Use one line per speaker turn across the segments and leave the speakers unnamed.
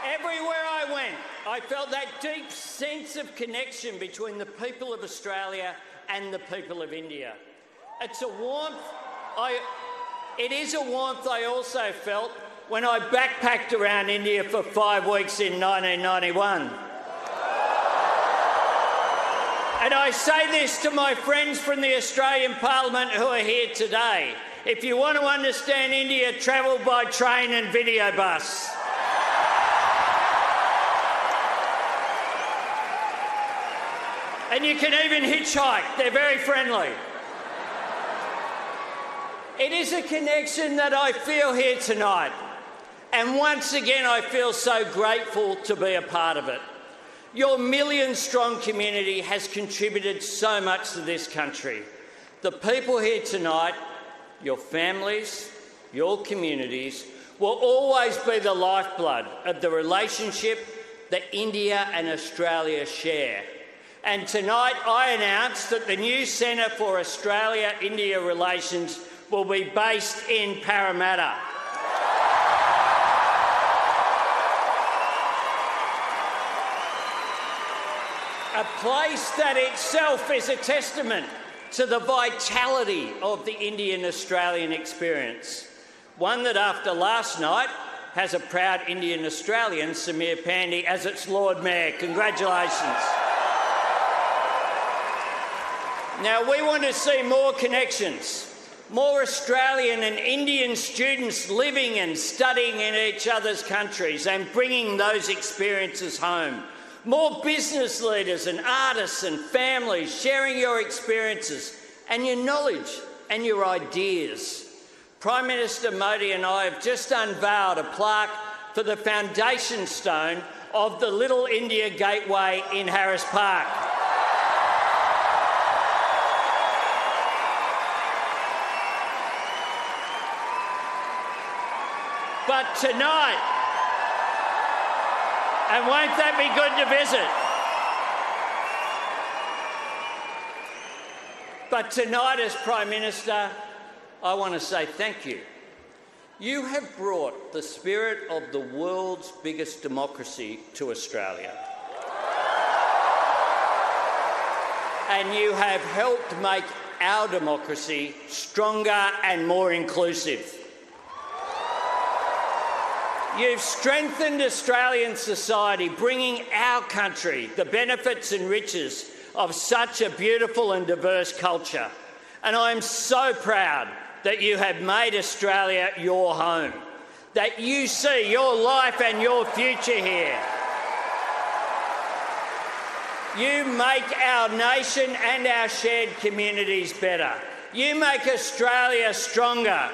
Everywhere I went, I felt that deep sense of connection between the people of Australia and the people of India. It's a warmth. It is a warmth I also felt when I backpacked around India for 5 weeks in 1991. And I say this to my friends from the Australian Parliament who are here today. If you want to understand India, travel by train and video bus. And you can even hitchhike. They're very friendly. It is a connection that I feel here tonight. And once again, I feel so grateful to be a part of it. Your million-strong community has contributed so much to this country. The people here tonight, your families, your communities, will always be the lifeblood of the relationship that India and Australia share. And tonight I announce that the new Centre for Australia-India Relations will be based in Parramatta. A place that itself is a testament to the vitality of the Indian-Australian experience. One that after last night has a proud Indian Australian, Samir Pandey, as its Lord Mayor. Congratulations. Now, we want to see more connections, more Australian and Indian students living and studying in each other's countries and bringing those experiences home. More business leaders and artists and families sharing your experiences and your knowledge and your ideas. Prime Minister Modi and I have just unveiled a plaque for the foundation stone of the Little India Gateway in Harris Park. But tonight, and won't that be good to visit? But tonight, as Prime Minister, I want to say thank you. You have brought the spirit of the world's biggest democracy to Australia. And you have helped make our democracy stronger and more inclusive. You've strengthened Australian society, bringing our country the benefits and riches of such a beautiful and diverse culture. And I am so proud that you have made Australia your home, that you see your life and your future here. You make our nation and our shared communities better. You make Australia stronger.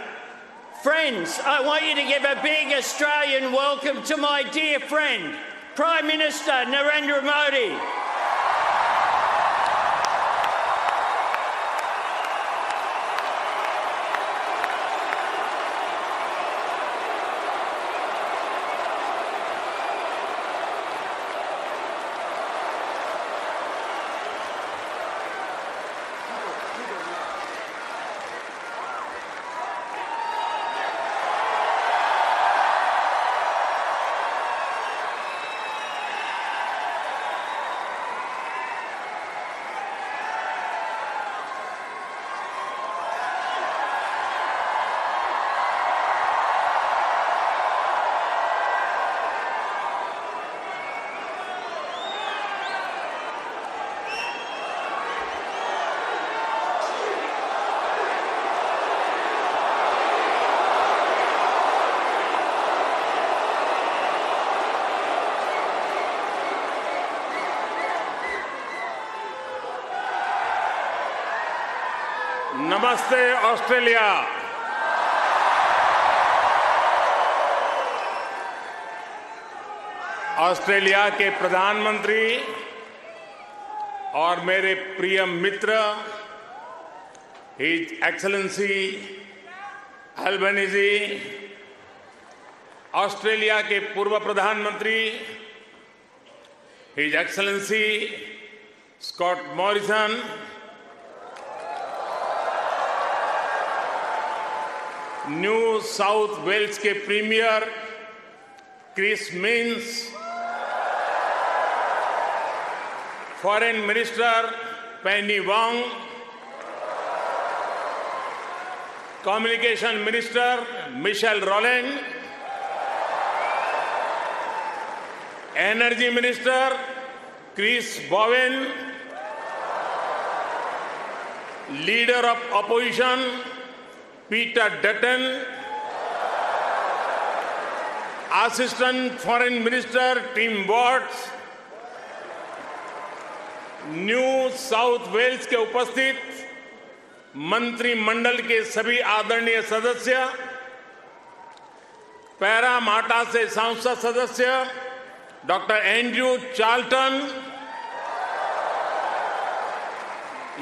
Friends, I want you to give a big Australian welcome to my dear friend, Prime Minister Narendra Modi.
नमस्ते Australia. Australia के प्रधानमंत्री और मेरे प्रिय मित्र his excellency Albanese, Australia के पूर्व प्रधानमंत्री his excellency Scott Morrison, New South Wales के premier Chris Minns, Foreign Minister Penny Wong, Communication Minister Michelle Rowland, Energy Minister Chris Bowen, Leader of Opposition Peter Dutton, Assistant Foreign Minister Tim Watts, New South Wales के उपस्थित मंत्रिमंडल के सभी आदरणीय सदस्य, Parramatta से सांसद सदस्य डॉक्टर एंड्रयू चार्ल्टन,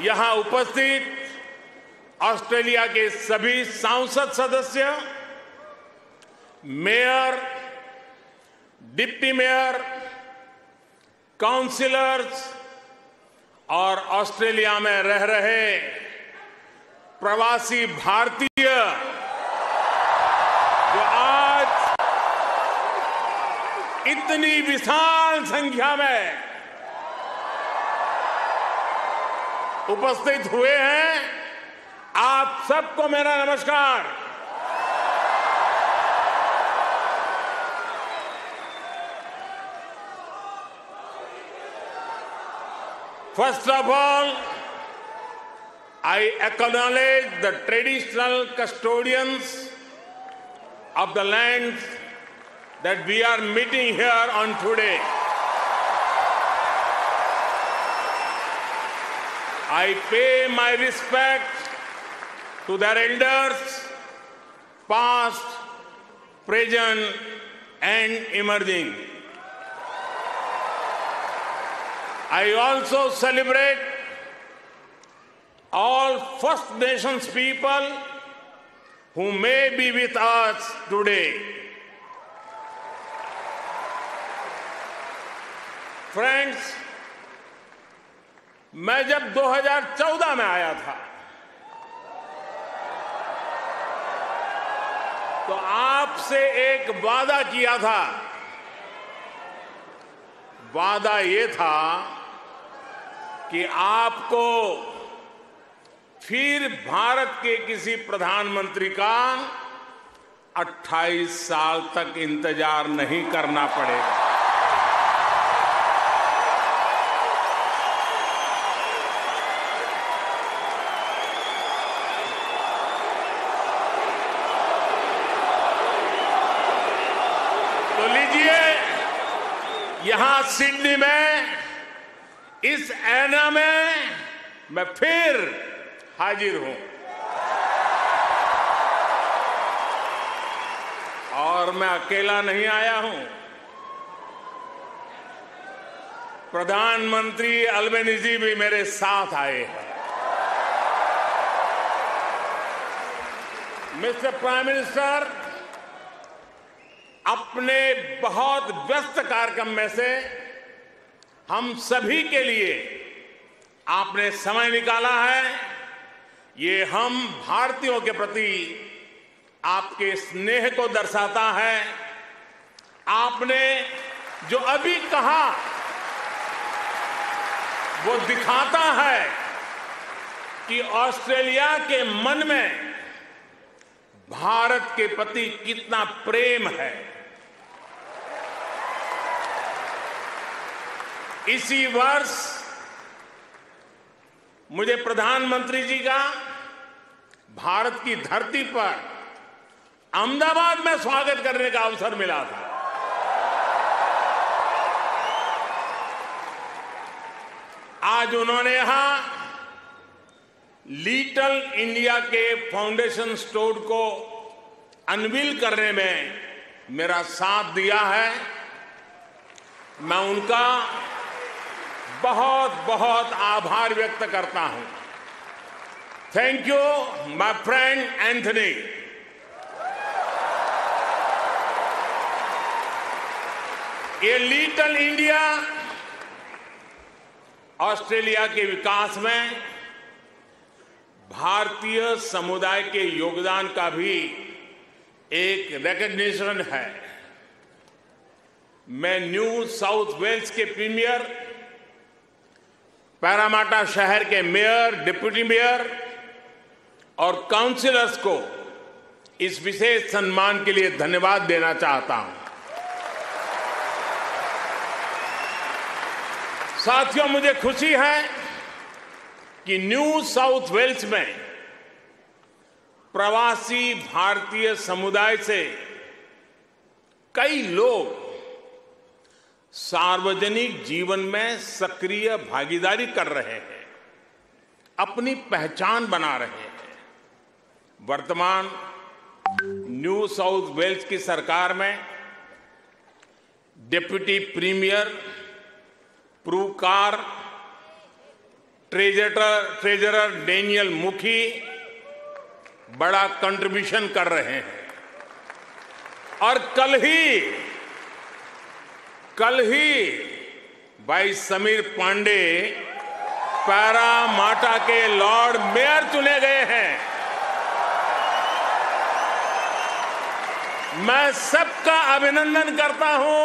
यहां उपस्थित ऑस्ट्रेलिया के सभी सांसद सदस्य, मेयर, डिप्टी मेयर, काउंसिलर्स और ऑस्ट्रेलिया में रह रहे प्रवासी भारतीय जो आज इतनी विशाल संख्या में उपस्थित हुए हैं, आप सबको मेरा नमस्कार। First of all, I acknowledge the traditional custodians of the lands that we are meeting here on today. I pay my respect to their elders, past, present, and emerging. I also celebrate all First Nations people who may be with us today. Friends, मैं जब 2014 में आया था तो आपसे एक वादा किया था। वादा ये था कि आपको फिर भारत के किसी प्रधानमंत्री का 28 साल तक इंतजार नहीं करना पड़ेगा। तो लीजिए, यहां सिडनी में इस ऐना में मैं फिर हाजिर हूं और मैं अकेला नहीं आया हूं। प्रधानमंत्री अल्बेनीजी भी मेरे साथ आए हैं। मिस्टर प्राइम मिनिस्टर, अपने बहुत व्यस्त कार्यक्रम में से हम सभी के लिए आपने समय निकाला है। ये हम भारतीयों के प्रति आपके स्नेह को दर्शाता है। आपने जो अभी कहा वो दिखाता है कि ऑस्ट्रेलिया के मन में भारत के प्रति कितना प्रेम है। इसी वर्ष मुझे प्रधानमंत्री जी का भारत की धरती पर अहमदाबाद में स्वागत करने का अवसर मिला था। आज उन्होंने यहां लिटिल इंडिया के फाउंडेशन स्टोर को अनवील करने में मेरा साथ दिया है। मैं उनका बहुत बहुत आभार व्यक्त करता हूं। Thank you my friend Anthony. ये लिटिल इंडिया ऑस्ट्रेलिया के विकास में भारतीय समुदाय के योगदान का भी एक रिकॉग्निशन है। मैं न्यू साउथ वेल्स के प्रीमियर, पैरामाटा शहर के मेयर, डिप्टी मेयर और काउंसिलर्स को इस विशेष सम्मान के लिए धन्यवाद देना चाहता हूं। साथियों, मुझे खुशी है कि न्यू साउथ वेल्स में प्रवासी भारतीय समुदाय से कई लोग सार्वजनिक जीवन में सक्रिय भागीदारी कर रहे हैं, अपनी पहचान बना रहे हैं। वर्तमान न्यू साउथ वेल्स की सरकार में डिप्टी प्रीमियर, प्रूकार, ट्रेजरर डेनियल मुखी बड़ा कंट्रीब्यूशन कर रहे हैं। और कल ही भाई समीर पांडे पैरामाटा के लॉर्ड मेयर चुने गए हैं। मैं सबका अभिनंदन करता हूं,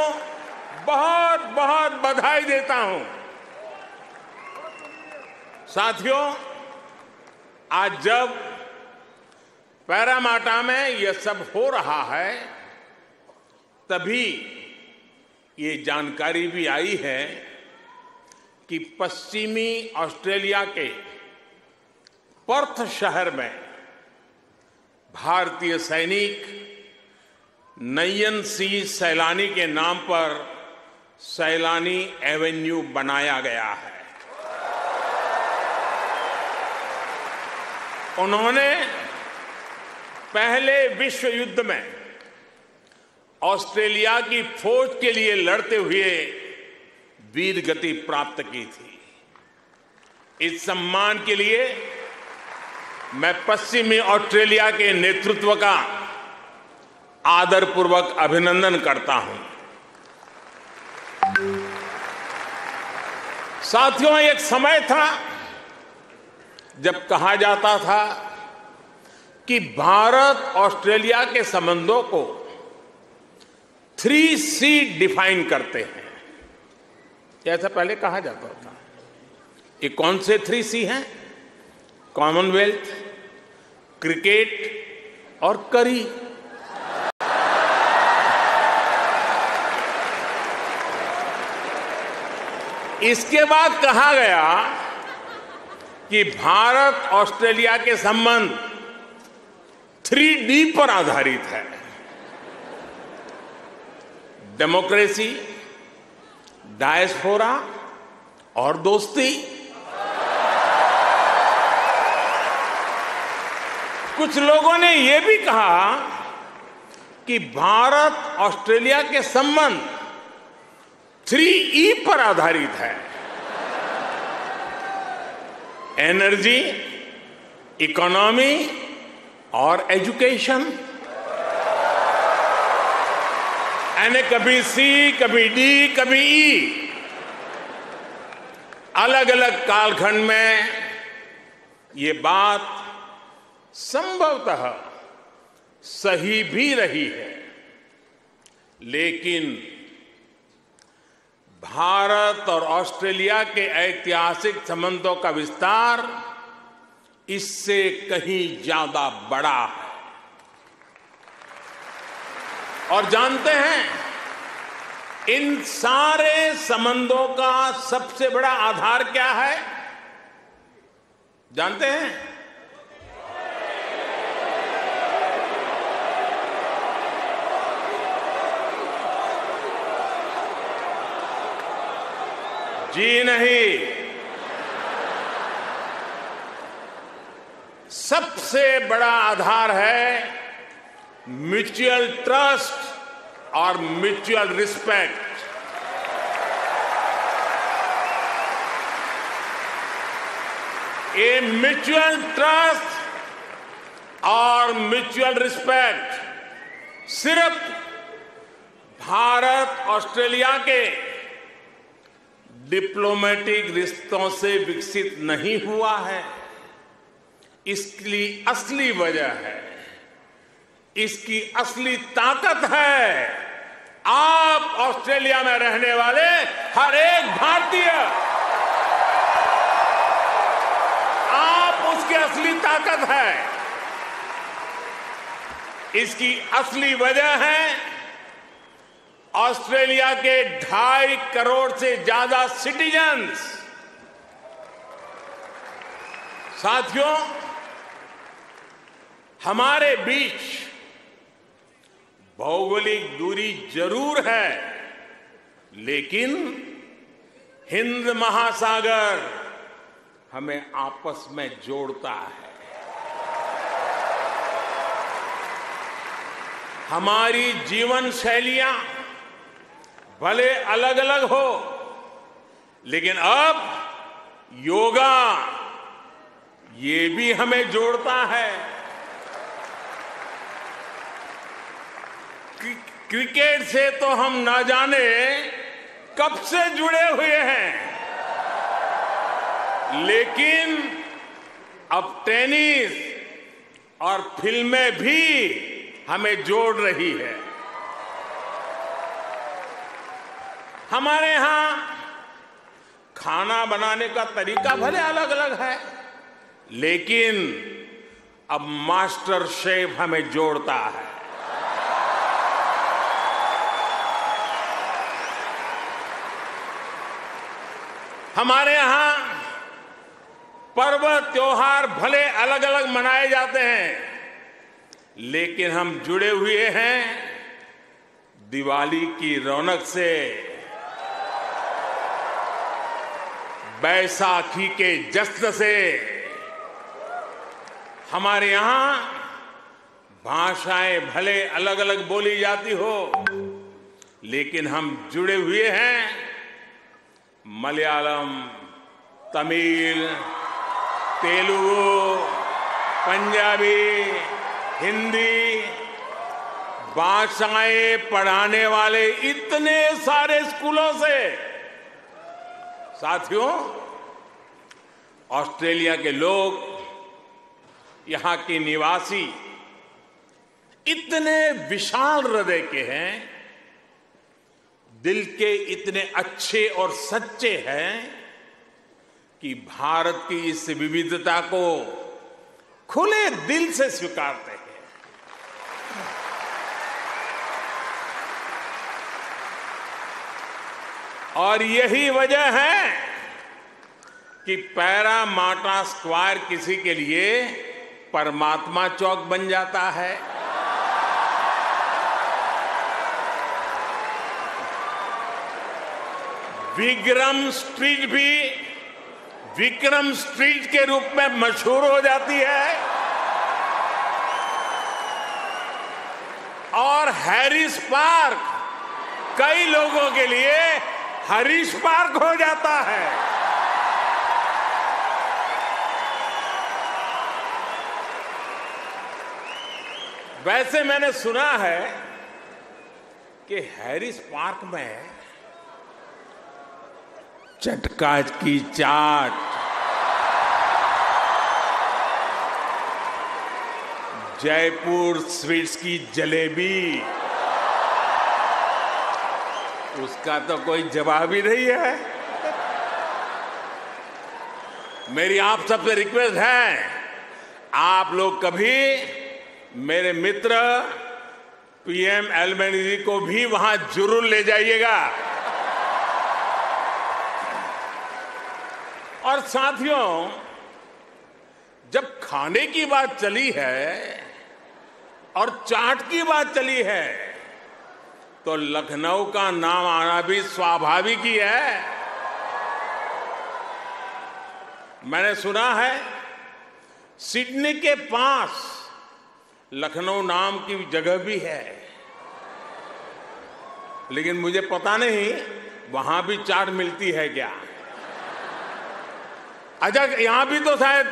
बहुत बहुत बधाई देता हूं। साथियों, आज जब पैरामाटा में यह सब हो रहा है, तभी ये जानकारी भी आई है कि पश्चिमी ऑस्ट्रेलिया के पर्थ शहर में भारतीय सैनिक नयन सिंह सैलानी के नाम पर सैलानी एवेन्यू बनाया गया है। उन्होंने पहले विश्व युद्ध में ऑस्ट्रेलिया की फौज के लिए लड़ते हुए वीर गति प्राप्त की थी। इस सम्मान के लिए मैं पश्चिमी ऑस्ट्रेलिया के नेतृत्व का आदरपूर्वक अभिनंदन करता हूं। साथियों, एक समय था जब कहा जाता था कि भारत ऑस्ट्रेलिया के संबंधों को 3C डिफाइन करते हैं। ऐसा पहले कहा जाता था। ये कौन से 3C हैं? कॉमनवेल्थ, क्रिकेट और करी। इसके बाद कहा गया कि भारत ऑस्ट्रेलिया के संबंध 3D पर आधारित है। डेमोक्रेसी, डायस्पोरा और दोस्ती। कुछ लोगों ने यह भी कहा कि भारत ऑस्ट्रेलिया के संबंध 3E पर आधारित है। एनर्जी, इकोनॉमी और एजुकेशन। यानी कभी C, कभी D, कभी E। अलग अलग कालखंड में ये बात संभवतः सही भी रही है, लेकिन भारत और ऑस्ट्रेलिया के ऐतिहासिक संबंधों का विस्तार इससे कहीं ज्यादा बड़ा है। और जानते हैं, इन सारे संबंधों का सबसे बड़ा आधार क्या है? जानते हैं? जी नहीं, सबसे बड़ा आधार है म्यूचुअल ट्रस्ट और म्यूचुअल रिस्पेक्ट। ये म्यूचुअल ट्रस्ट और म्यूचुअल रिस्पेक्ट सिर्फ भारत ऑस्ट्रेलिया के डिप्लोमेटिक रिश्तों से विकसित नहीं हुआ है। इसकी असली वजह है, इसकी असली ताकत है आप ऑस्ट्रेलिया में रहने वाले हर एक भारतीय, आप उसकी असली ताकत है। इसकी असली वजह है ऑस्ट्रेलिया के 2.5 करोड़ से ज्यादा सिटीजन्स। साथियों, हमारे बीच भौगोलिक दूरी जरूर है, लेकिन हिंद महासागर हमें आपस में जोड़ता है। हमारी जीवन शैलियां भले अलग अलग हो, लेकिन अब योगा ये भी हमें जोड़ता है। क्रिकेट से तो हम ना जाने कब से जुड़े हुए हैं, लेकिन अब टेनिस और फिल्में भी हमें जोड़ रही है। हमारे यहां खाना बनाने का तरीका भले अलग अलग है, लेकिन अब मास्टर शेफ हमें जोड़ता है। हमारे यहां पर्व त्योहार भले अलग अलग मनाए जाते हैं, लेकिन हम जुड़े हुए हैं दिवाली की रौनक से, बैसाखी के जश्न से। हमारे यहां भाषाएं भले अलग अलग बोली जाती हो, लेकिन हम जुड़े हुए हैं मलयालम, तमिल, तेलुगु, पंजाबी, हिंदी भाषाएं पढ़ाने वाले इतने सारे स्कूलों से। साथियों, ऑस्ट्रेलिया के लोग, यहां के निवासी इतने विशाल हृदय के हैं, दिल के इतने अच्छे और सच्चे हैं कि भारत की इस विविधता को खुले दिल से स्वीकारते हैं। और यही वजह है कि पैरामाटा स्क्वायर किसी के लिए परमात्मा चौक बन जाता है। विक्रम स्ट्रीट भी विक्रम स्ट्रीट के रूप में मशहूर हो जाती है, और हैरिस पार्क कई लोगों के लिए हरीश पार्क हो जाता है। वैसे मैंने सुना है कि हैरिस पार्क में चटका की चाट, जयपुर स्वीट्स की जलेबी, उसका तो कोई जवाब ही नहीं है। मेरी आप सबसे रिक्वेस्ट है, आप लोग कभी मेरे मित्र पीएम एल्बनीज़ी को भी वहां जरूर ले जाइएगा। और साथियों, जब खाने की बात चली है और चाट की बात चली है, तो लखनऊ का नाम आना भी स्वाभाविक ही है। मैंने सुना है सिडनी के पास लखनऊ नाम की जगह भी है, लेकिन मुझे पता नहीं वहां भी चाट मिलती है क्या। अच्छा, यहां भी तो शायद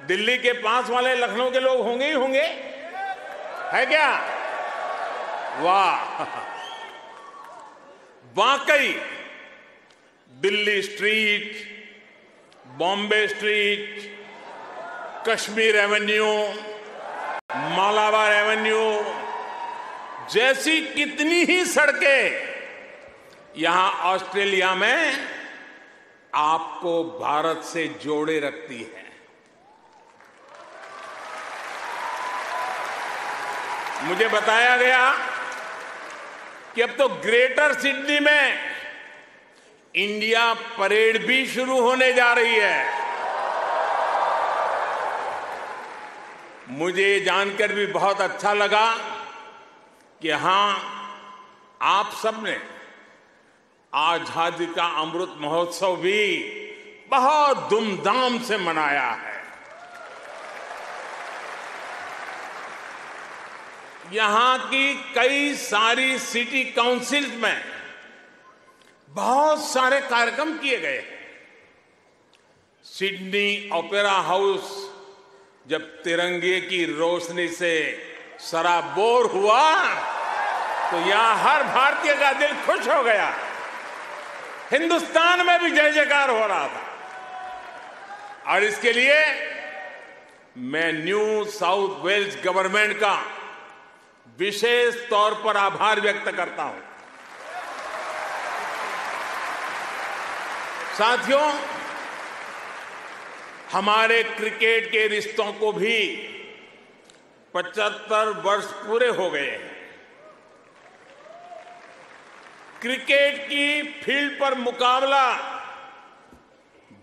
दिल्ली के पास वाले लखनऊ के लोग होंगे ही होंगे, है क्या? वाह, वाकई Delhi street, Bombay street, Kashmir Avenue, Malabar Avenue जैसी कितनी ही सड़कें यहां ऑस्ट्रेलिया में आपको भारत से जोड़े रखती है। मुझे बताया गया कि अब तो ग्रेटर सिडनी में इंडिया परेड भी शुरू होने जा रही है। मुझे जानकर भी बहुत अच्छा लगा कि हां, आप सबने आजादी का अमृत महोत्सव भी बहुत धूमधाम से मनाया है। यहां की कई सारी सिटी काउंसिल्स में बहुत सारे कार्यक्रम किए गए हैं। सिडनी ओपेरा हाउस जब तिरंगे की रोशनी से सराबोर हुआ तो यहां हर भारतीय का दिल खुश हो गया। हिंदुस्तान में भी जय जयकार हो रहा था। और इसके लिए मैं न्यू साउथ वेल्स गवर्नमेंट का विशेष तौर पर आभार व्यक्त करता हूं। साथियों, हमारे क्रिकेट के रिश्तों को भी 75 वर्ष पूरे हो गए हैं। क्रिकेट की फील्ड पर मुकाबला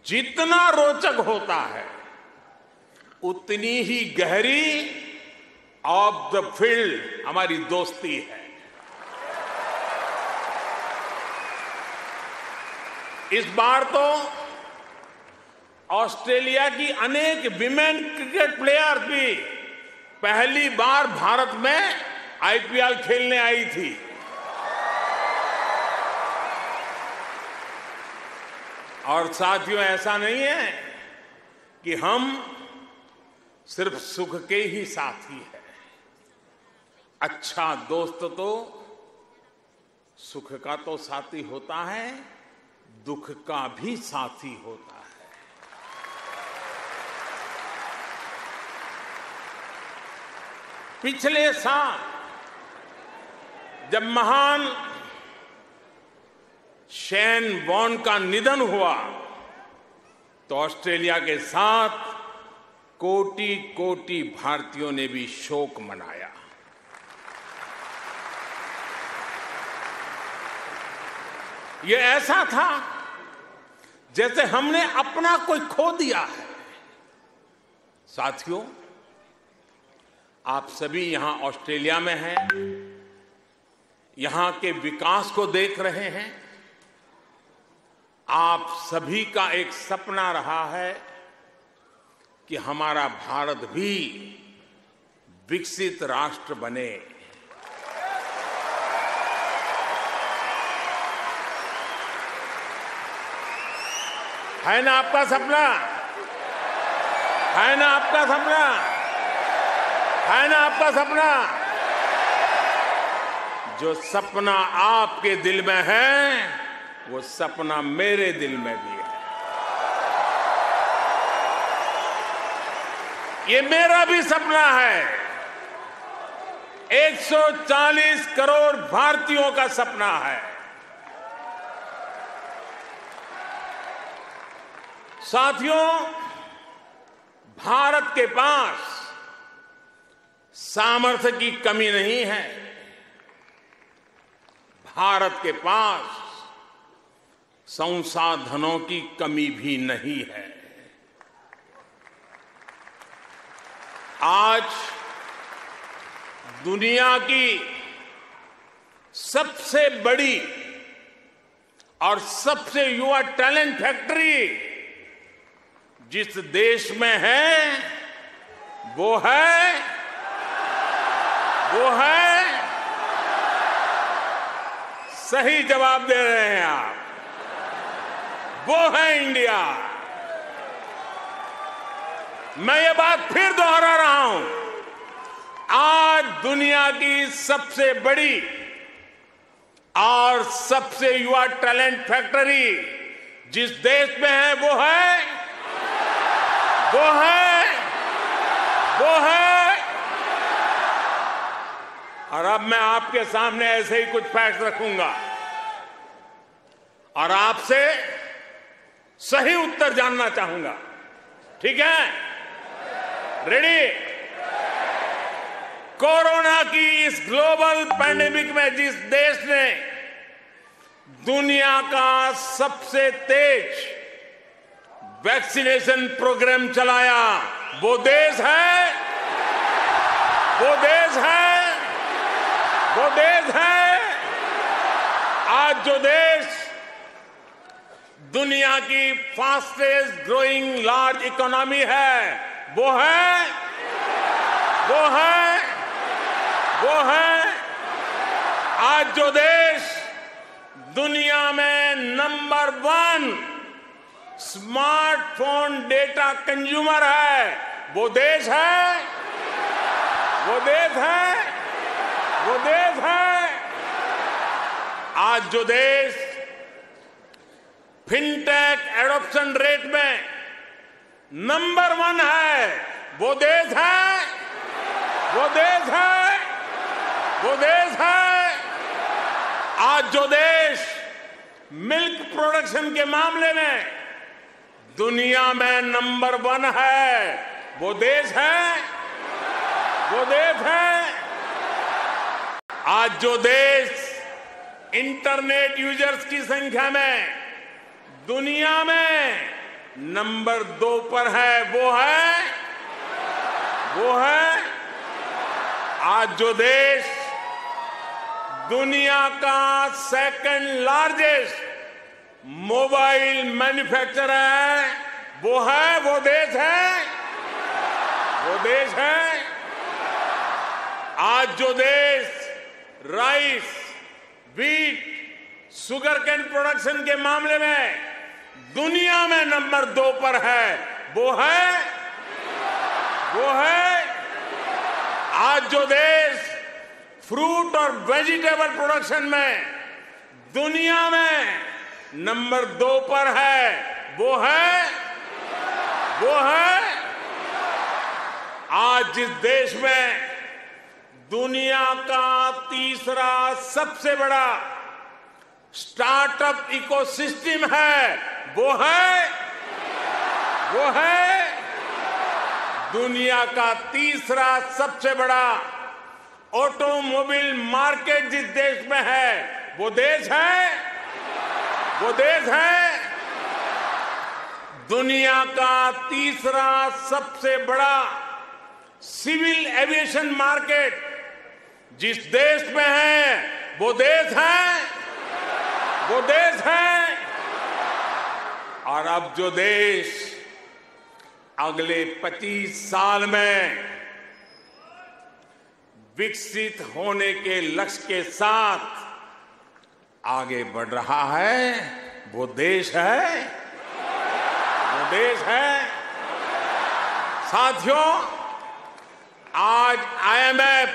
जितना रोचक होता है, उतनी ही गहरी ऑफ द फील्ड हमारी दोस्ती है। इस बार तो ऑस्ट्रेलिया की अनेक विमेन क्रिकेट प्लेयर्स भी पहली बार भारत में आईपीएल खेलने आई थी। और साथियों, ऐसा नहीं है कि हम सिर्फ सुख के ही साथी हैं। अच्छा दोस्त तो सुख का तो साथी होता है, दुख का भी साथी होता है। पिछले साल जब महान शेन वॉर्न का निधन हुआ तो ऑस्ट्रेलिया के साथ कोटि कोटि भारतीयों ने भी शोक मनाया। ये ऐसा था जैसे हमने अपना कोई खो दिया है। साथियों, आप सभी यहां ऑस्ट्रेलिया में हैं, यहां के विकास को देख रहे हैं। आप सभी का एक सपना रहा है कि हमारा भारत भी विकसित राष्ट्र बने। है ना आपका सपना? है ना आपका सपना? है ना आपका सपना? जो सपना आपके दिल में है, वो सपना मेरे दिल में भी है। ये मेरा भी सपना है। 140 करोड़ भारतीयों का सपना है। साथियों, भारत के पास सामर्थ्य की कमी नहीं है। भारत के पास संसाधनों की कमी भी नहीं है। आज दुनिया की सबसे बड़ी और सबसे युवा टैलेंट फैक्ट्री जिस देश में है, वो है सही जवाब दे रहे हैं आप, वो है इंडिया। मैं ये बात फिर दोहरा रहा हूं। आज दुनिया की सबसे बड़ी और सबसे युवा टैलेंट फैक्ट्री जिस देश में है, वो है और अब मैं आपके सामने ऐसे ही कुछ फैक्ट रखूंगा। और आपसे सही उत्तर जानना चाहूंगा। ठीक है? रेडी? कोरोना की इस ग्लोबल पैंडेमिक में जिस देश ने दुनिया का सबसे तेज वैक्सीनेशन प्रोग्राम चलाया, वो देश है, वो देश है, वो देश है। आज जो देश दुनिया की फास्टेस्ट ग्रोइंग लार्ज इकोनॉमी है, वो है, वो है, वो है। आज जो देश दुनिया में नंबर 1 स्मार्टफोन डेटा कंज्यूमर है, वो देश है, वो देश है, वो देश है। आज जो देश फिनटेक एडॉप्शन रेट में नंबर 1 है, वो देश है, वो देश है, वो देश है। आज जो देश मिल्क प्रोडक्शन के मामले में दुनिया में नंबर 1 है, वो देश है, वो देश है। आज जो देश इंटरनेट यूजर्स की संख्या में दुनिया में नंबर 2 पर है, वो है, वो है। आज जो देश दुनिया का सेकंड लार्जेस्ट मोबाइल मैन्युफैक्चरर है, वो है, वो देश है, वो देश है। आज जो देश rice, wheat, sugarcane production के मामले में दुनिया में नंबर 2 पर है, वो है, वो है। आज जो देश फ्रूट और वेजिटेबल प्रोडक्शन में दुनिया में नंबर 2 पर है, वो है, वो है। आज जिस देश में दुनिया का तीसरा सबसे बड़ा स्टार्टअप इकोसिस्टम है, वो है, वो है। दुनिया का तीसरा सबसे बड़ा ऑटोमोबाइल मार्केट जिस देश में है, वो देश है, वो देश है। दुनिया का तीसरा सबसे बड़ा सिविल एविएशन मार्केट जिस देश में है, वो देश है, वो देश है। और अब जो देश अगले 25 साल में विकसित होने के लक्ष्य के साथ आगे बढ़ रहा है, वो देश है, वो देश है। साथियों, आज IMF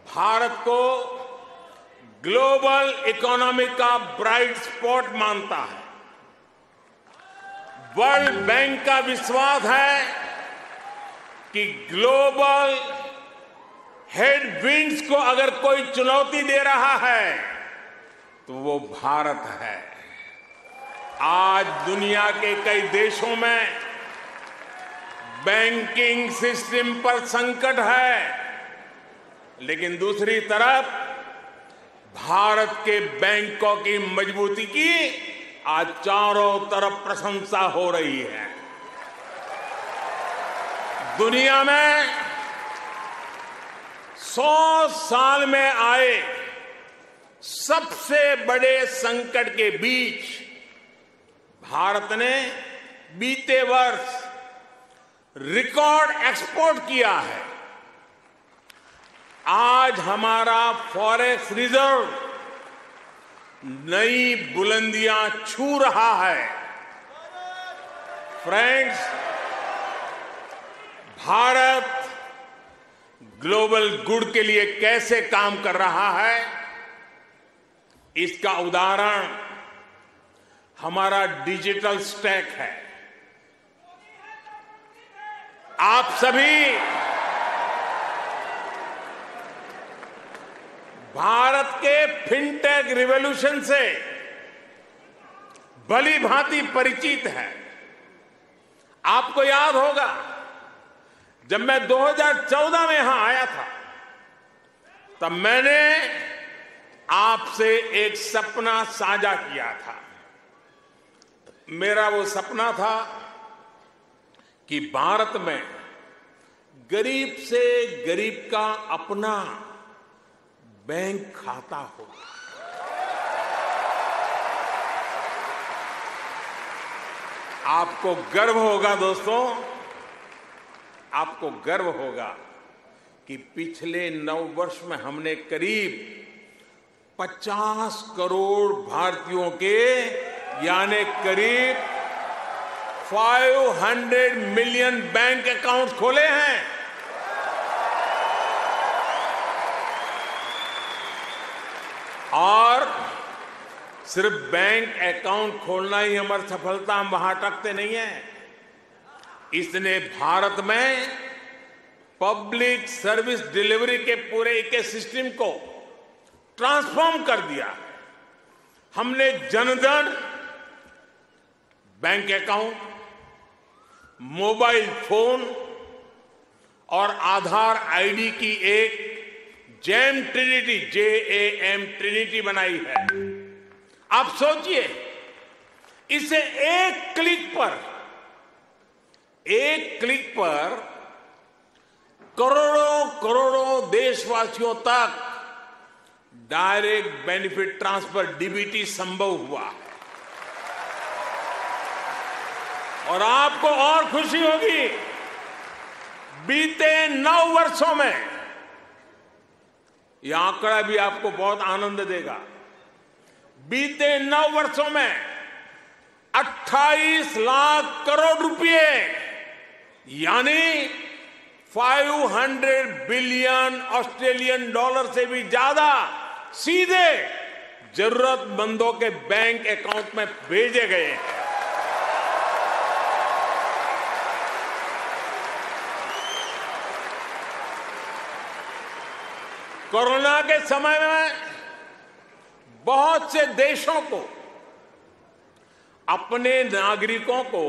भारत को ग्लोबल इकोनॉमी का ब्राइट स्पॉट मानता है। वर्ल्ड बैंक का विश्वास है कि ग्लोबल हेडविंड्स को अगर कोई चुनौती दे रहा है तो वो भारत है। आज दुनिया के कई देशों में बैंकिंग सिस्टम पर संकट है, लेकिन दूसरी तरफ भारत के बैंकों की मजबूती की आज चारों तरफ प्रशंसा हो रही है। दुनिया में 100 साल में आए सबसे बड़े संकट के बीच भारत ने बीते वर्ष रिकॉर्ड एक्सपोर्ट किया है। आज हमारा फॉरेक्स रिजर्व नई बुलंदियां छू रहा है। फ्रेंड्स, भारत ग्लोबल गुड के लिए कैसे काम कर रहा है, इसका उदाहरण हमारा डिजिटल स्टैक है। आप सभी भारत के फिनटेक रिवॉल्यूशन से भली भांति परिचित है। आपको याद होगा जब मैं 2014 में यहां आया था तब मैंने आपसे एक सपना साझा किया था। मेरा वो सपना था कि भारत में गरीब से गरीब का अपना बैंक खाता हो। आपको गर्व होगा दोस्तों, आपको गर्व होगा कि पिछले 9 वर्ष में हमने करीब 50 करोड़ भारतीयों के यानी करीब 500 मिलियन बैंक अकाउंट खोले हैं। और सिर्फ बैंक अकाउंट खोलना ही हमारी सफलता, हम वहां अटकते नहीं है। इसने भारत में पब्लिक सर्विस डिलीवरी के पूरे इकोसिस्टम को ट्रांसफॉर्म कर दिया। हमने Jan Dhan bank account, mobile phone और आधार आईडी की एक जैम ट्रिनिटी, JAM ट्रिनिटी बनाई है। आप सोचिए, इसे एक क्लिक पर करोड़ों करोड़ों देशवासियों तक डायरेक्ट बेनिफिट ट्रांसफर DBT संभव हुआ है। और आपको और खुशी होगी, बीते 9 वर्षों में यह आंकड़ा भी आपको बहुत आनंद देगा। बीते 9 वर्षों में 28 लाख करोड़ रुपए यानी 500 बिलियन ऑस्ट्रेलियन डॉलर से भी ज्यादा सीधे जरूरतमंदों के बैंक अकाउंट में भेजे गए हैं। कोरोना के समय में बहुत से देशों को अपने नागरिकों को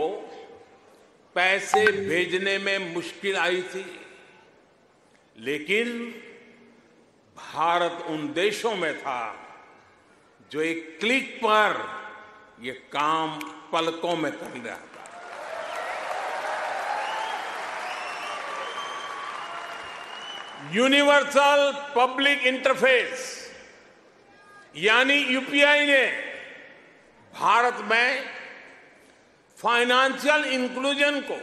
पैसे भेजने में मुश्किल आई थी, लेकिन भारत उन देशों में था जो एक क्लिक पर ये काम पलकों में कर रहा था। यूनिवर्सल पब्लिक इंटरफेस यानी UPI ने भारत में फाइनेंशियल इंक्लूजन को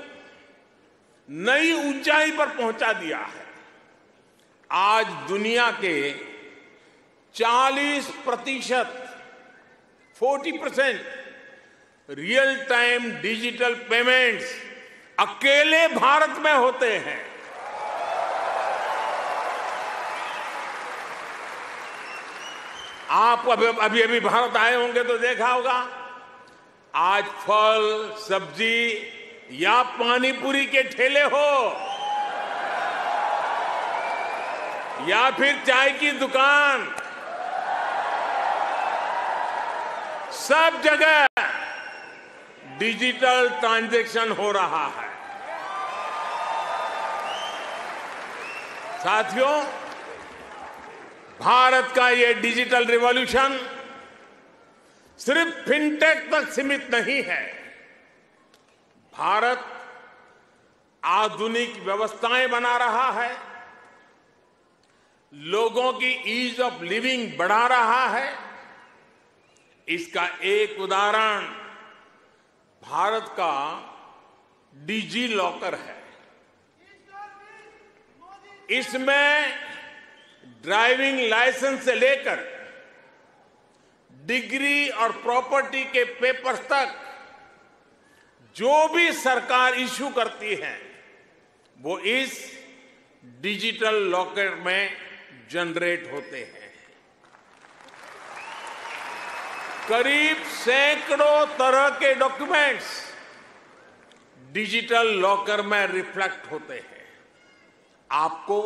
नई ऊंचाई पर पहुंचा दिया है। आज दुनिया के 40% रियल टाइम डिजिटल पेमेंट्स अकेले भारत में होते हैं। आप अभी भारत आए होंगे तो देखा होगा, आज फल सब्जी या पानी पूरी के ठेले हो या फिर चाय की दुकान, सब जगह डिजिटल ट्रांजैक्शन हो रहा है। साथियों, भारत का ये डिजिटल रिवॉल्यूशन सिर्फ फिनटेक तक सीमित नहीं है। भारत आधुनिक व्यवस्थाएं बना रहा है, लोगों की ईज ऑफ लिविंग बढ़ा रहा है। इसका एक उदाहरण भारत का डिजी लॉकर है। इसमें ड्राइविंग लाइसेंस से लेकर डिग्री और प्रॉपर्टी के पेपर्स तक जो भी सरकार इश्यू करती है वो इस डिजिटल लॉकर में जनरेट होते हैं। करीब सैकड़ों तरह के डॉक्यूमेंट्स डिजिटल लॉकर में रिफ्लेक्ट होते हैं। आपको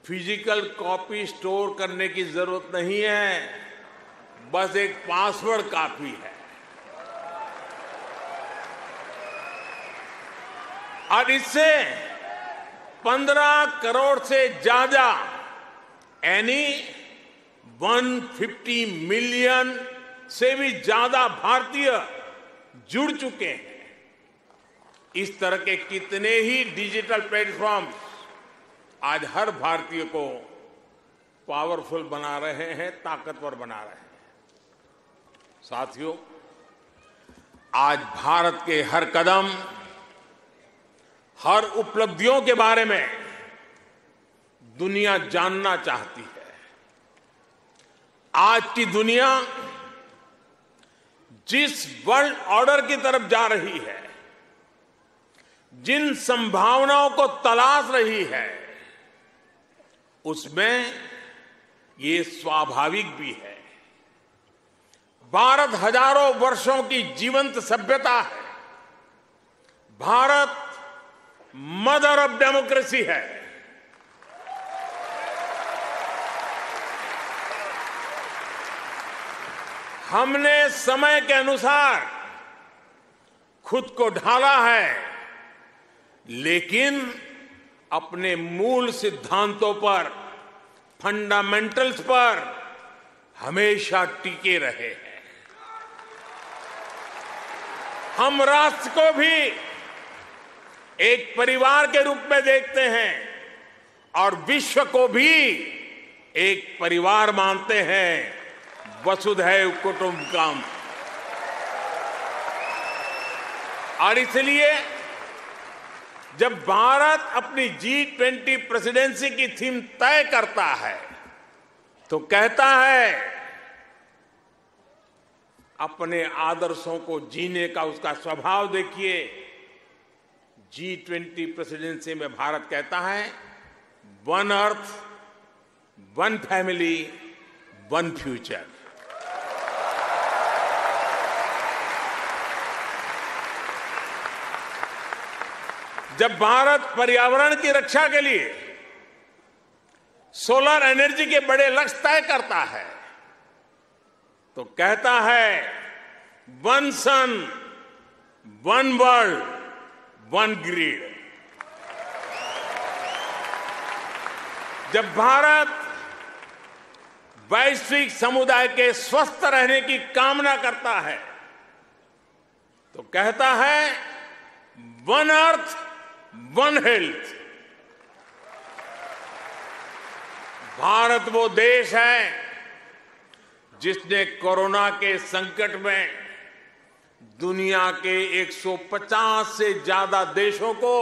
फिजिकल कॉपी स्टोर करने की जरूरत नहीं है, बस एक पासवर्ड काफी है। और इससे 15 करोड़ से ज्यादा यानी 150 मिलियन से भी ज्यादा भारतीय जुड़ चुके हैं। इस तरह के कितने ही डिजिटल प्लेटफॉर्म आज हर भारतीय को पावरफुल बना रहे हैं, ताकतवर बना रहे हैं। साथियों, आज भारत के हर कदम, हर उपलब्धियों के बारे में दुनिया जानना चाहती है। आज की दुनिया जिस वर्ल्ड ऑर्डर की तरफ जा रही है, जिन संभावनाओं को तलाश रही है, उसमें ये स्वाभाविक भी है। भारत हजारों वर्षों की जीवंत सभ्यता है। भारत मदर ऑफ डेमोक्रेसी है। हमने समय के अनुसार खुद को ढाला है, लेकिन अपने मूल सिद्धांतों पर, फंडामेंटल्स पर हमेशा टिके रहे हैं। हम राष्ट्र को भी एक परिवार के रूप में देखते हैं और विश्व को भी एक परिवार मानते हैं। वसुधैव कुटुंबकम। और इसलिए जब भारत अपनी G20 प्रेसिडेंसी की थीम तय करता है तो कहता है अपने आदर्शों को जीने का उसका स्वभाव देखिए। G20 प्रेसिडेंसी में भारत कहता है one earth, one family, one future. जब भारत पर्यावरण की रक्षा के लिए सोलर एनर्जी के बड़े लक्ष्य तय करता है तो कहता है वन सन, वन वर्ल्ड, वन ग्रिड। जब भारत वैश्विक समुदाय के स्वस्थ रहने की कामना करता है तो कहता है one earth, one health. Bharat वो देश है जिसने कोरोना के संकट में दुनिया के 150 से ज्यादा देशों को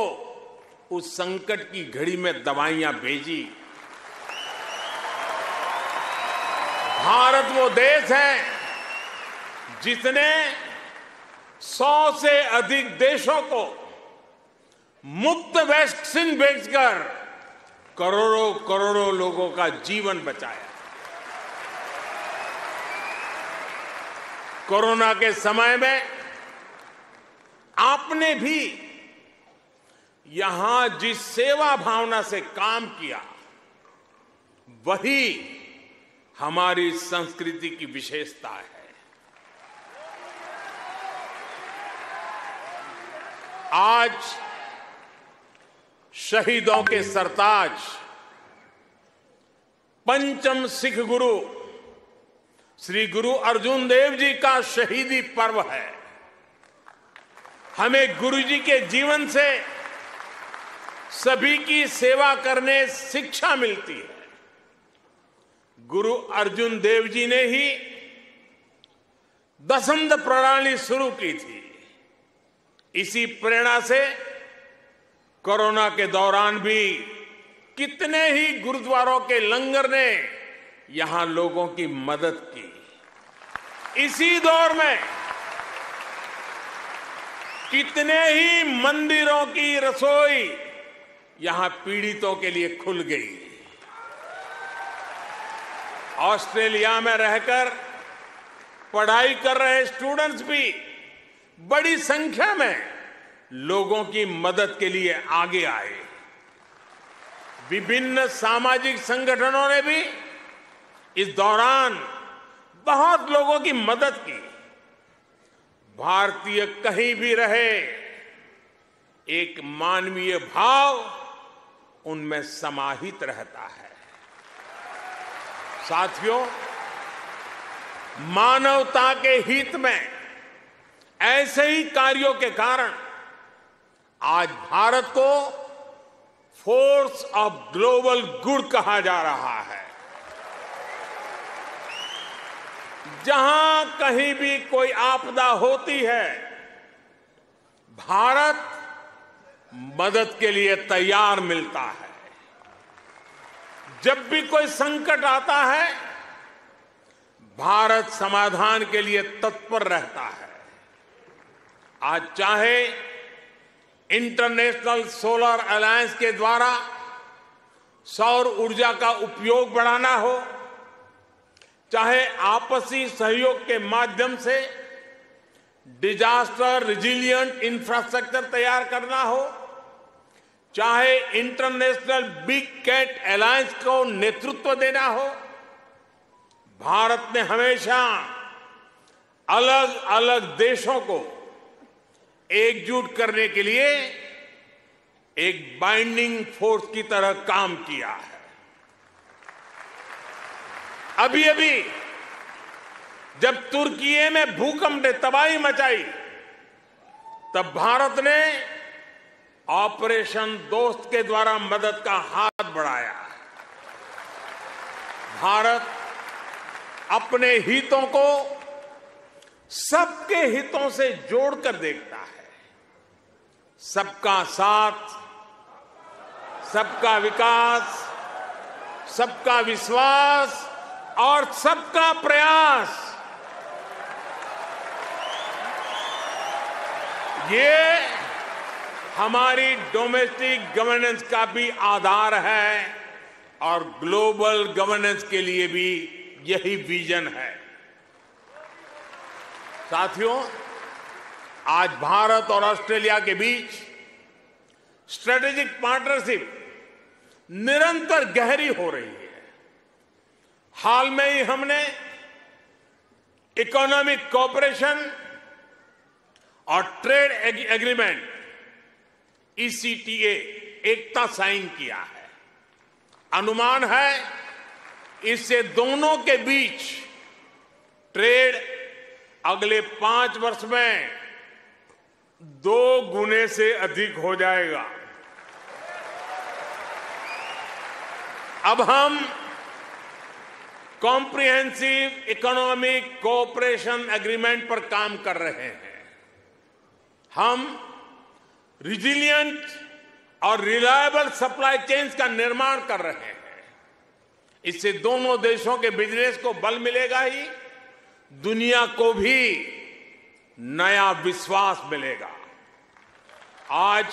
उस संकट की घड़ी में दवाइयां भेजी। भारत वो देश है जिसने 100 से अधिक देशों को मुफ्त वैक्सीन भेजकर करोड़ों करोड़ों लोगों का जीवन बचाया। कोरोना के समय में आपने भी यहां जिस सेवा भावना से काम किया, वही हमारी संस्कृति की विशेषता है। आज शहीदों के सरताज पंचम सिख गुरु श्री गुरु अर्जुन देव जी का शहीदी पर्व है। हमें गुरु जी के जीवन से सभी की सेवा करने शिक्षा मिलती है। गुरु अर्जुन देव जी ने ही दसंध प्रणाली शुरू की थी। इसी प्रेरणा से कोरोना के दौरान भी कितने ही गुरुद्वारों के लंगर ने यहां लोगों की मदद की। इसी दौर में कितने ही मंदिरों की रसोई यहां पीड़ितों के लिए खुल गई। ऑस्ट्रेलिया में रहकर पढ़ाई कर रहे स्टूडेंट्स भी बड़ी संख्या में लोगों की मदद के लिए आगे आए। विभिन्न सामाजिक संगठनों ने भी इस दौरान बहुत लोगों की मदद की। भारतीय कहीं भी रहे, एक मानवीय भाव उनमें समाहित रहता है। साथियों, मानवता के हित में ऐसे ही कार्यों के कारण आज भारत को फोर्स ऑफ ग्लोबल गुड कहा जा रहा है। जहां कहीं भी कोई आपदा होती है, भारत मदद के लिए तैयार मिलता है। जब भी कोई संकट आता है, भारत समाधान के लिए तत्पर रहता है। आज चाहे इंटरनेशनल सोलर अलायंस के द्वारा सौर ऊर्जा का उपयोग बढ़ाना हो, चाहे आपसी सहयोग के माध्यम से डिजास्टर रिजिलिएंट इंफ्रास्ट्रक्चर तैयार करना हो, चाहे इंटरनेशनल बिग कैट अलायंस को नेतृत्व देना हो, भारत ने हमेशा अलग अलग देशों को एकजुट करने के लिए एक बाइंडिंग फोर्स की तरह काम किया है। अभी अभी जब तुर्की में भूकंप ने तबाही मचाई, तब भारत ने ऑपरेशन दोस्त के द्वारा मदद का हाथ बढ़ाया। भारत अपने हितों को सबके हितों से जोड़कर देखता है। सबका साथ, सबका विकास, सबका विश्वास और सबका प्रयास, ये हमारी डोमेस्टिक गवर्नेंस का भी आधार है और ग्लोबल गवर्नेंस के लिए भी यही विजन है। साथियों, आज भारत और ऑस्ट्रेलिया के बीच स्ट्रेटेजिक पार्टनरशिप निरंतर गहरी हो रही है। हाल में ही हमने इकोनॉमिक कोऑपरेशन और ट्रेड एग्रीमेंट ECTA एकता साइन किया है। अनुमान है इससे दोनों के बीच ट्रेड अगले 5 वर्ष में 2 गुने से अधिक हो जाएगा। अब हम कॉम्प्रिहेंसिव इकोनॉमिक कोऑपरेशन एग्रीमेंट पर काम कर रहे हैं। हम रिजिलिएंट और रिलायबल सप्लाई चेन्स का निर्माण कर रहे हैं। इससे दोनों देशों के बिजनेस को बल मिलेगा ही, दुनिया को भी नया विश्वास मिलेगा। आज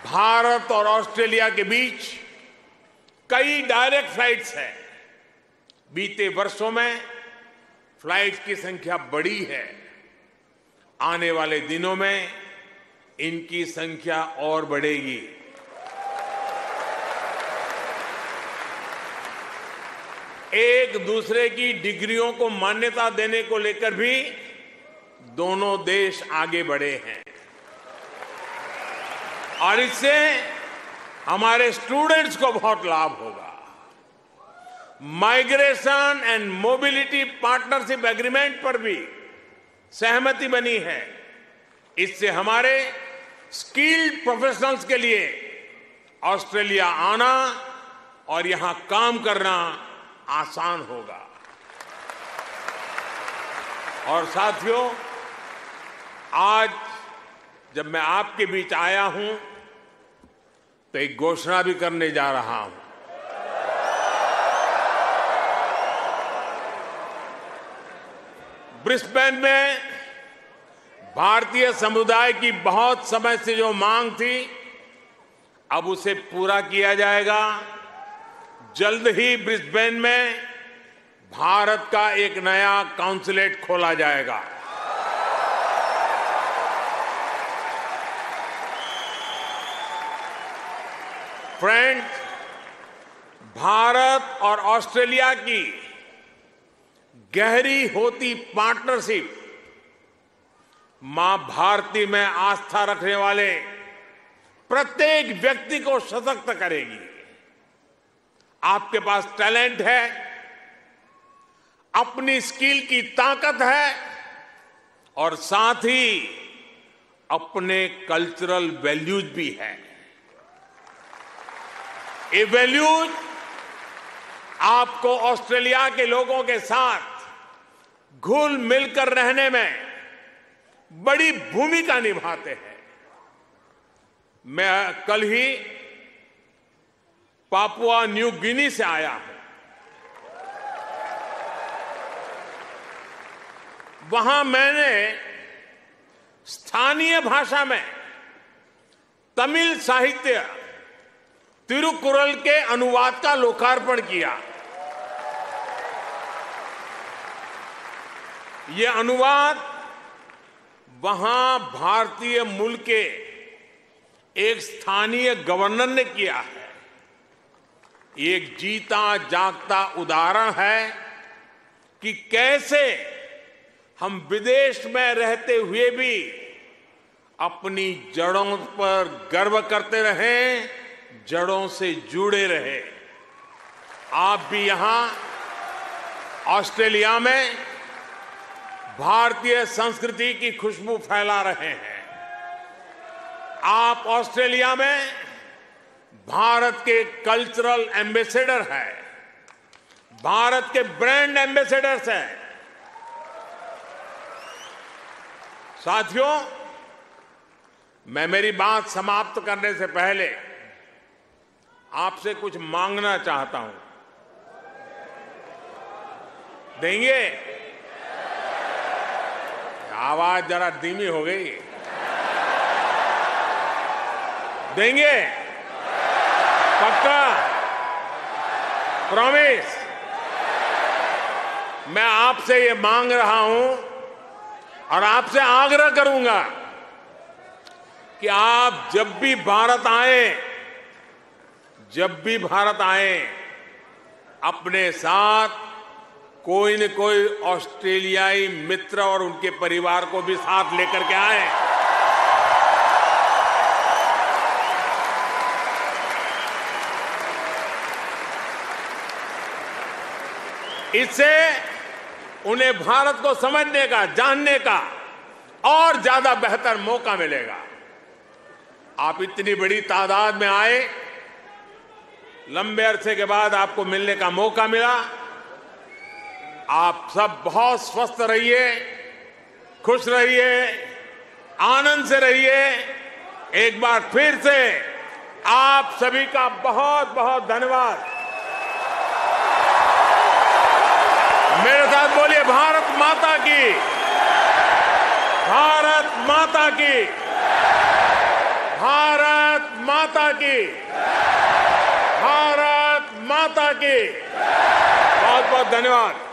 भारत और ऑस्ट्रेलिया के बीच कई डायरेक्ट फ्लाइट्स हैं। बीते वर्षों में फ्लाइट्स की संख्या बढ़ी है। आने वाले दिनों में इनकी संख्या और बढ़ेगी। एक दूसरे की डिग्रियों को मान्यता देने को लेकर भी दोनों देश आगे बढ़े हैं और इससे हमारे स्टूडेंट्स को बहुत लाभ होगा। Migration and mobility partnership agreement पर भी सहमति बनी है। इससे हमारे स्किल्ड प्रोफेशनल्स के लिए ऑस्ट्रेलिया आना और यहां काम करना आसान होगा। और साथियों, आज जब मैं आपके बीच आया हूं तो एक घोषणा भी करने जा रहा हूं। ब्रिस्बेन में भारतीय समुदाय की बहुत समय से जो मांग थी, अब उसे पूरा किया जाएगा। जल्द ही ब्रिस्बेन में भारत का एक नया काउंसलेट खोला जाएगा। फ्रेंड्स, भारत और ऑस्ट्रेलिया की गहरी होती पार्टनरशिप मां भारती में आस्था रखने वाले प्रत्येक व्यक्ति को सशक्त करेगी। आपके पास टैलेंट है, अपनी स्किल की ताकत है और साथ ही अपने कल्चरल वैल्यूज भी है। ये वैल्यूज आपको ऑस्ट्रेलिया के लोगों के साथ घुल मिलकर रहने में बड़ी भूमिका निभाते हैं। मैं कल ही पापुआ न्यू गिनी से आया हूं। वहां मैंने स्थानीय भाषा में तमिल साहित्य तिरुकुरल के अनुवाद का लोकार्पण किया। ये अनुवाद वहां भारतीय मूल के एक स्थानीय गवर्नर ने किया है। एक जीता जागता उदाहरण है कि कैसे हम विदेश में रहते हुए भी अपनी जड़ों पर गर्व करते रहें, जड़ों से जुड़े रहे। आप भी यहां ऑस्ट्रेलिया में भारतीय संस्कृति की खुशबू फैला रहे हैं। आप ऑस्ट्रेलिया में भारत के कल्चरल एम्बेसडर हैं, भारत के ब्रांड एम्बेसडर्स हैं। साथियों, मैं मेरी बात समाप्त करने से पहले आपसे कुछ मांगना चाहता हूं। देंगे? आवाज जरा धीमी हो गई। देंगे? पक्का? प्रॉमिस? मैं आपसे ये मांग रहा हूं और आपसे आग्रह करूंगा कि आप जब भी भारत आए, अपने साथ कोई न कोई ऑस्ट्रेलियाई मित्र और उनके परिवार को भी साथ लेकर के आए। इससे उन्हें भारत को समझने का, जानने का और ज्यादा बेहतर मौका मिलेगा। आप इतनी बड़ी तादाद में आए, लंबे अरसे के बाद आपको मिलने का मौका मिला। आप सब बहुत स्वस्थ रहिए, खुश रहिए, आनंद से रहिए। एक बार फिर से आप सभी का बहुत बहुत धन्यवाद। मेरे साथ बोलिए, भारत माता की, भारत माता की, भारत माता की, भारत माता की। बहुत बहुत धन्यवाद।